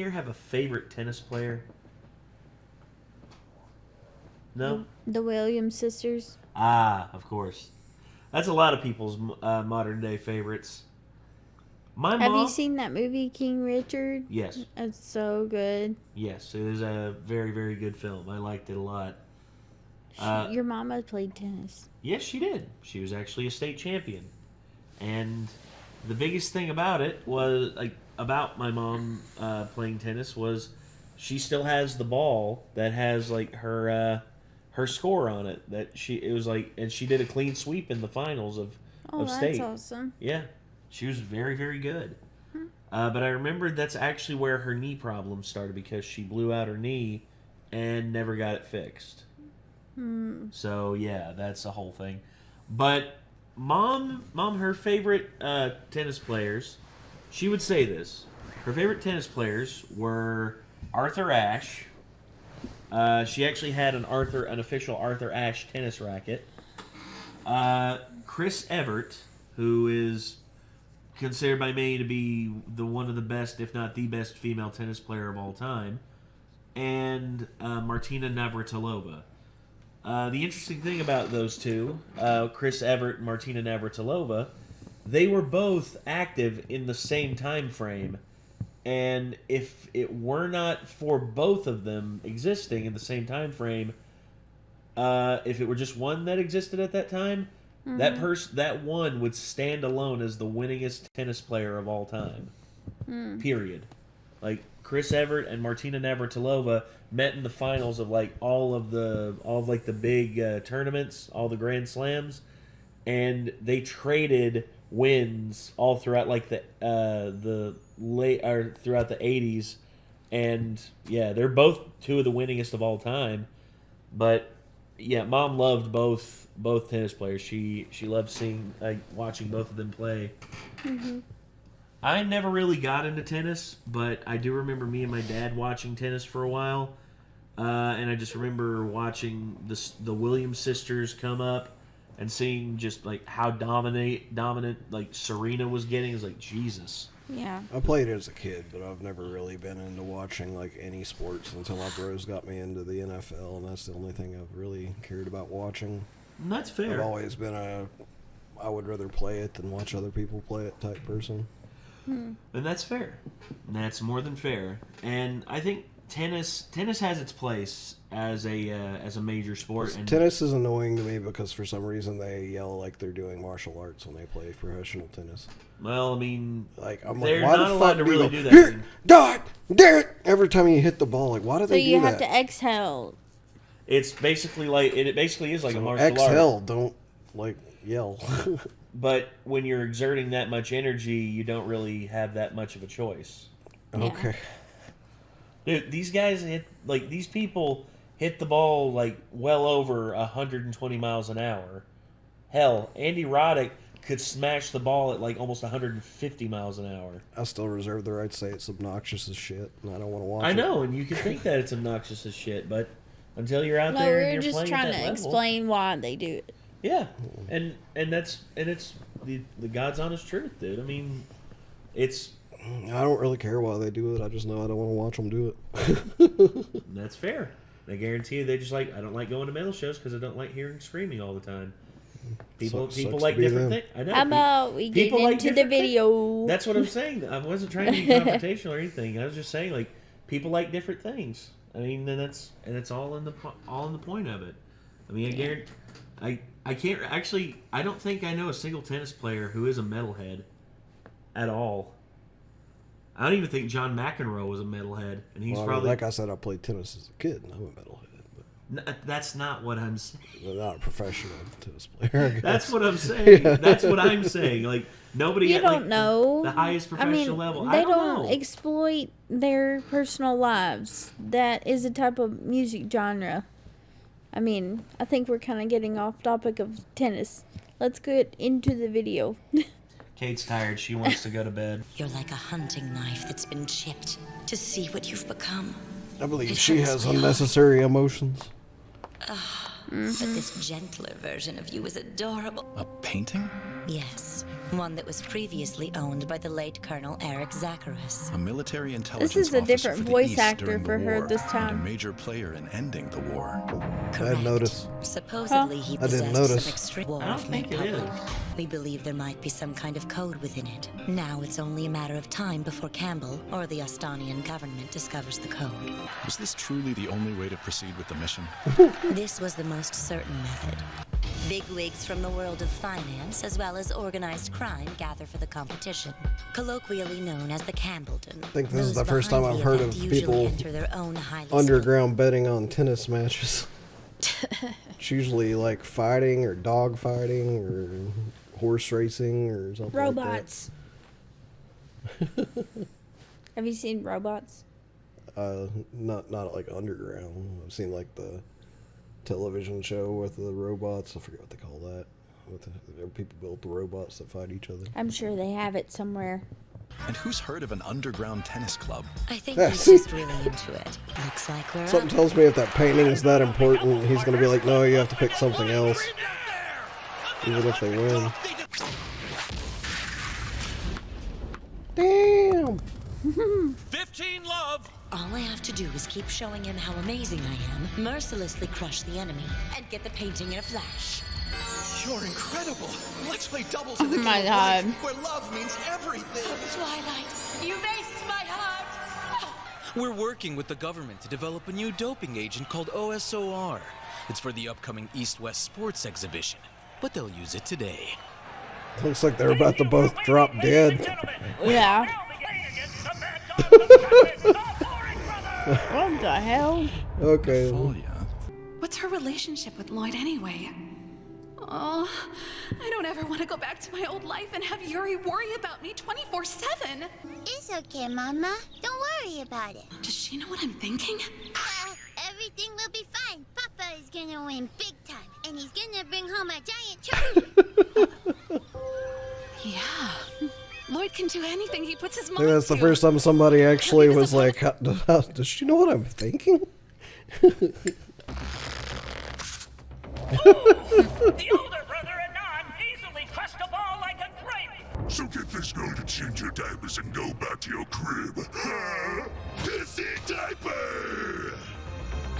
here have a favorite tennis player? No? The Williams sisters. Ah, of course. That's a lot of people's modern day favorites. My Have mom... you seen that movie, King Richard? Yes. It's so good. Yes, it is a very, very good film. I liked it a lot. Your mama played tennis. Yes, she did. She was actually a state champion. And the biggest thing about it was, like, about my mom playing tennis was she still has the ball that has, like, her score on it. It was like, and she did a clean sweep in the finals of state. That's awesome. Yeah, she was very, very good. But I remember that's actually where her knee problem started, because she blew out her knee and never got it fixed. So yeah, that's the whole thing. But mom, her favorite tennis players, she would say this. Her favorite tennis players were Arthur Ashe. She actually had an official Arthur Ashe tennis racket. Chris Evert, who is considered by many to be one of the best, if not the best, female tennis player of all time, and Martina Navratilova. The interesting thing about those two, Chris Evert and Martina Navratilova, they were both active in the same time frame. And if it were not for both of them existing in the same time frame, if it were just one that existed at that time, that one would stand alone as the winningest tennis player of all time. Period. Like, Chris Evert and Martina Navratilova met in the finals of all of the big tournaments, all the Grand Slams, and they traded wins all throughout throughout the 80s, and yeah, they're both two of the winningest of all time. But yeah, Mom loved both tennis players. She loved watching both of them play. I never really got into tennis, but I do remember me and my dad watching tennis for a while, and I just remember watching the Williams sisters come up and seeing just how dominant Serena was getting. It was like, Jesus. Yeah. I played as a kid, but I've never really been into watching any sports until my bros got me into the NFL, and that's the only thing I've really cared about watching. And that's fair. I've always been I would rather play it than watch other people play it type person. And that's fair. And that's more than fair. And I think tennis has its place as a major sport. And tennis is annoying to me because for some reason they yell like they're doing martial arts when they play professional tennis. Well, I mean, they're not allowed to really do that. Here, dot, there. Every time you hit the ball, why do they do that? So you have to exhale. It's basically it basically is like a martial art. Exhale, don't yell. But when you're exerting that much energy, you don't really have that much of a choice. Okay. Dude, these people hit the ball well over 120 miles an hour. Hell, Andy Roddick could smash the ball at almost 150 miles an hour. I still reserve the right to say it's obnoxious as shit, and I don't want to watch it. I know, and you can think that it's obnoxious as shit, but until you're out there and you're playing at that level. We're just trying to explain why they do it. Yeah, and it's the God's honest truth, dude. I mean, it's... I don't really care why they do it. I just know I don't want to watch them do it. That's fair. I guarantee you they just I don't like going to metal shows because I don't like hearing screaming all the time. People like different things. I know. How about we get into the video? That's what I'm saying. I wasn't trying to be confrontational or anything. I was just saying people like different things. I mean, and it's all in the point of it. I mean, I guarantee I can't actually. I don't think I know a single tennis player who is a metalhead at all. I don't even think John McEnroe was a metalhead, and he's probably like I said. I played tennis as a kid, and I'm a metalhead. That's not what I'm saying. I'm not a professional tennis player. That's what I'm saying. That's what I'm saying. Nobody you don't know the highest professional level. They don't know. Exploit their personal lives. That is a type of music genre. I mean, I think we're kind of getting off topic of tennis. Let's get into the video. Kate's tired. She wants to go to bed. You're like a hunting knife that's been chipped to see what you've become. I believe she has unnecessary emotions. But this gentler version of you is adorable. A painting? Yes. one that was previously owned by the late Colonel Eric Zacharias. A military intelligence This is a officer different for the voice East actor during for the her war, this and time. a major player in ending the war. I didn't notice. Supposedly he I didn't possessed notice. some extreme war I don't of think made it public. is. We believe there might be some kind of code within it. Now it's only a matter of time before Campbell or the Ostonian government discovers the code. Was this truly the only way to proceed with the mission? This was the most certain method. Bigwigs from the world of finance as well as organized crime gather for the competition. Colloquially known as the CAMPBELLDON. I think this is the first time I've heard of people underground betting on tennis matches. It's usually like fighting or dog fighting or horse racing or something Robots. Have you seen Robots? like that. Not like underground. I've seen like the television show with the robots. I forget what they call that. People build the robots that fight each other. I'm sure they have it somewhere. And who's heard of an underground tennis club? I think Yeah, he's see? just really into it. Looks like we're Something up. tells me if that painting is that important, he's gonna be like, no, you have to pick something else, even if they win. Damn. 15 love! All I have to do is keep showing him how amazing I am, mercilessly crush the enemy, and get the painting in a flash. You're incredible! Let's play doubles in the Oh my game of God. life, where love means everything! Twilight, you maced my heart! We're working with the government to develop a new doping agent called OSOR. It's for the upcoming East-West Sports Exhibition, but they'll use it today. Looks like they're about to both drop dead. Yeah. What the hell? Okay. Oh, yeah. What's her relationship with Lloyd anyway? Oh, I don't ever want to go back to my old life and have Yuri worry about me 24/7. It's okay, Mama. Don't worry about it. Does she know what I'm thinking? Everything will be fine. Papa is gonna win big time, and he's gonna bring home a giant trophy. Yeah. Lloyd can do anything he puts his I mind think that's the to. first time somebody actually was like, does she know what I'm thinking? The older brother and non easily crushed a ball like a grape. So get this girl to change your diapers and go back to your crib. Pissy diaper!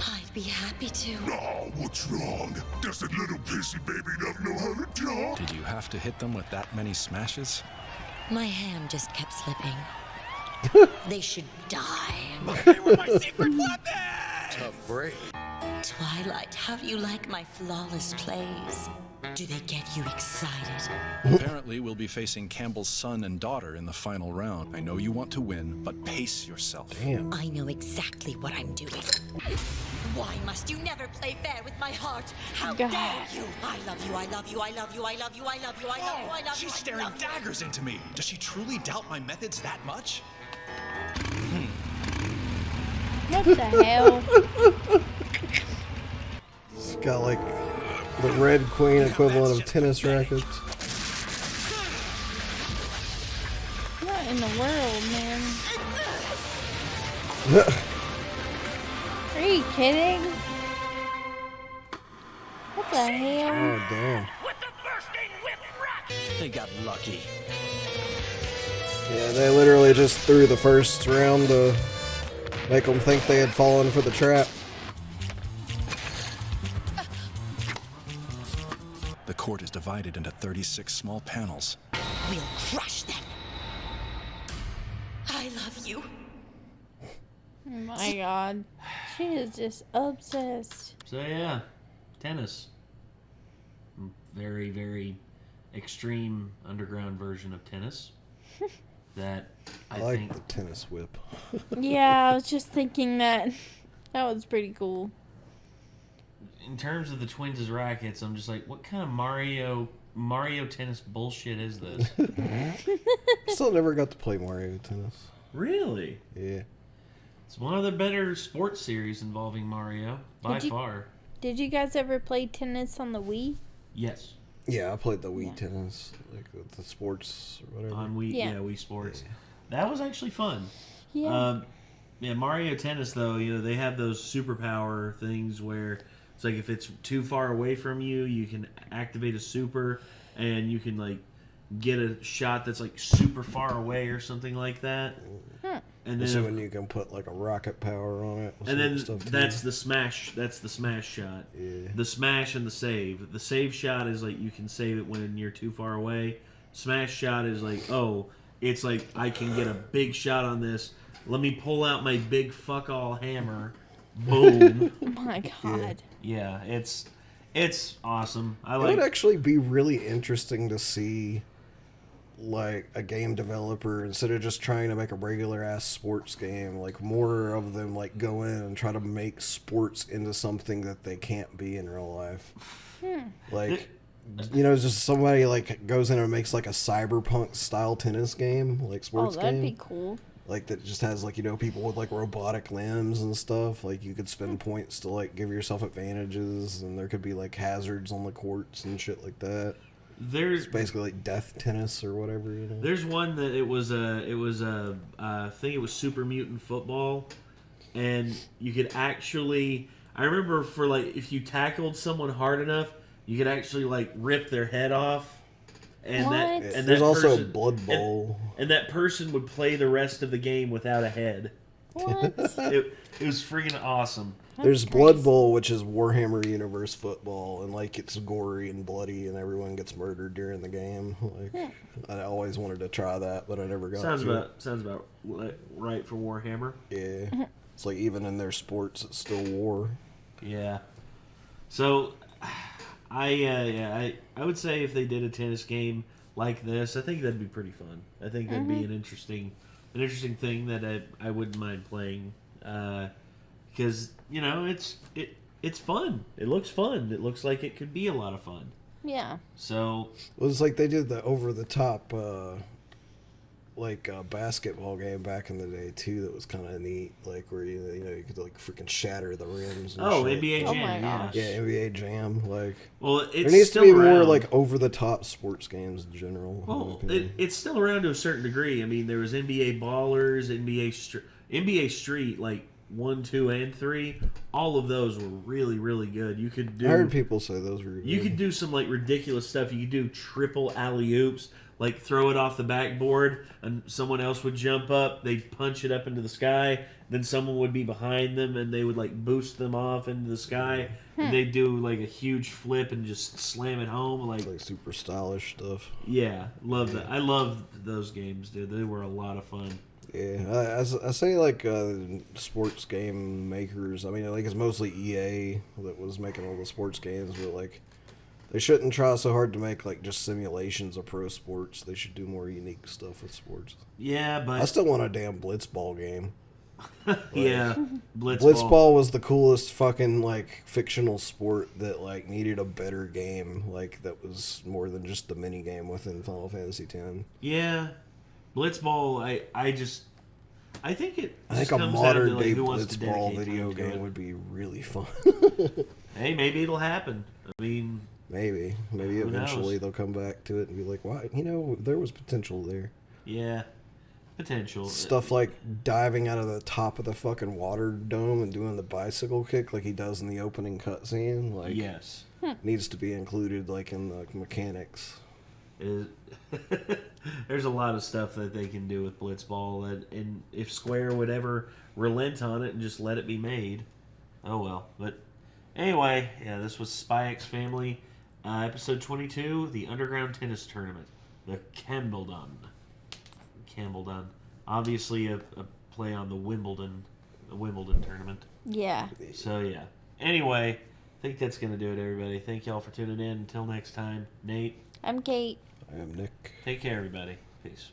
I'd be happy to. Oh, what's wrong? Does that little pissy baby not know how to talk? Did you have to hit them with that many smashes? My hand just kept slipping. They should die. They were my secret weapon! Tough break. Twilight, how do you like my flawless plays? Do they get you excited? Apparently, we'll be facing Campbell's son and daughter in the final round. I know you want to win, but pace yourself. Damn. I know exactly what I'm doing. Why must you never play fair with my heart? How God. dare you? I love you, I love you, I love you, I love you, I love you, I love you, I love you. She's I staring love you. daggers into me. Does she truly doubt my methods that much? What the hell? It's got like the Red Queen equivalent of tennis rackets. What in the world, man? Are you kidding? What the hell? Oh, damn. With the bursting whip rack. They got lucky. Yeah, they literally just threw the first round to make them think they had fallen for the trap. The court is divided into 36 small panels. We'll crush them. I love you. Oh my God. She is just obsessed. So yeah, tennis. Very, very extreme underground version of tennis. That I I like think the tennis whip. Yeah, I was just thinking that. That was pretty cool. in terms of the Twins' rackets, I'm just like, what kind of Mario tennis bullshit is this? Still never got to play Mario Tennis. Really? Yeah. It's one of the better sports series involving Mario, by far. Did you guys ever play tennis on the Wii? Yes. Yeah, I played the Wii Tennis, like the sports or whatever. On Wii, Yeah. Wii Sports. That was actually fun. Yeah. Yeah, Mario Tennis, though, you know, they have those superpower things where it's like if it's too far away from you, you can activate a super, and you can, like, get a shot that's like super far away or something like that. And then when you can put like a rocket power on it. And then that's the smash. That's the smash shot. Yeah. The smash and the save. The save shot is like you can save it when you're too far away. Smash shot is like, it's like I can get a big shot on this. Let me pull out my big fuck all hammer. Boom. Oh my god. Yeah, it's awesome. It would actually be really interesting to see like a game developer, instead of just trying to make a regular ass sports game, like more of them like go in and try to make sports into something that they can't be in real life. Like, you know, just somebody like goes in and makes like a cyberpunk style tennis game, like sports game. Oh, that'd be cool. Like that just has like, you know, people with like robotic limbs and stuff. Like you could spend points to like give yourself advantages, and there could be like hazards on the courts and shit like that. It's basically like death tennis or whatever, you know. There's one that I think it was Super Mutant Football, and you could actually, I remember for like if you tackled someone hard enough, you could actually like rip their head off. And there's also Blood Bowl. And that person would play the rest of the game without a head. What? It was freaking awesome. There's Blood Bowl, which is Warhammer Universe football, and like it's gory and bloody, and everyone gets murdered during the game. Like, I always wanted to try that, but I never got. Sounds about right for Warhammer. Yeah, it's like even in their sports, it's still war. Yeah. So, I would say if they did a tennis game like this, I think that'd be pretty fun. I think that'd be an interesting thing that I wouldn't mind playing. Because, you know, it's fun. It looks fun. It looks like it could be a lot of fun. Yeah. So well, it's like they did the over the top basketball game back in the day too. That was kind of neat. Like where you know you could like freaking shatter the rims. And shit. NBA Jam. Oh my gosh. Yeah, NBA Jam. Like, well, it's there needs still to be around. more like over the top sports games in general. Well, it's still around to a certain degree. I mean, there was NBA Ballers, NBA Street, like 1, 2, and 3. All of those were really, really good. You could do. I heard people say those were good. You could do some like ridiculous stuff. You could do triple alley-oops, like throw it off the backboard, and someone else would jump up. They'd punch it up into the sky. Then someone would be behind them, and they would like boost them off into the sky. And they'd do like a huge flip and just slam it home, like super stylish stuff. Yeah, love that. I loved those games, dude. They were a lot of fun. Yeah, I say like sports game makers. I mean, like it's mostly EA that was making all the sports games, but like they shouldn't try so hard to make like just simulations of pro sports. They should do more unique stuff with sports. Yeah, but I still want a damn blitzball game. Yeah, Blitzball was the coolest fucking like fictional sport that like needed a better game, like that was more than just the mini game within Final Fantasy X. Yeah. Blitzball, I think a modern day Blitzball video game would be really fun. Hey, maybe it'll happen. I mean, maybe eventually they'll come back to it and be like, "Why? You know, there was potential there." Yeah, potential stuff like diving out of the top of the fucking water dome and doing the bicycle kick like he does in the opening cutscene. Like, yes, needs to be included like in the mechanics. There's a lot of stuff that they can do with Blitzball, and if Square would ever relent on it and just let it be made, oh well. But anyway, yeah, this was Spy X Family, episode 22, the Underground Tennis Tournament, the CAMPBELLDON. Obviously a play on the Wimbledon tournament. Yeah. So yeah. Anyway, I think that's gonna do it, everybody. Thank y'all for tuning in. Until next time, Nate. I'm Kate. I am Nick. Take care, everybody. Peace.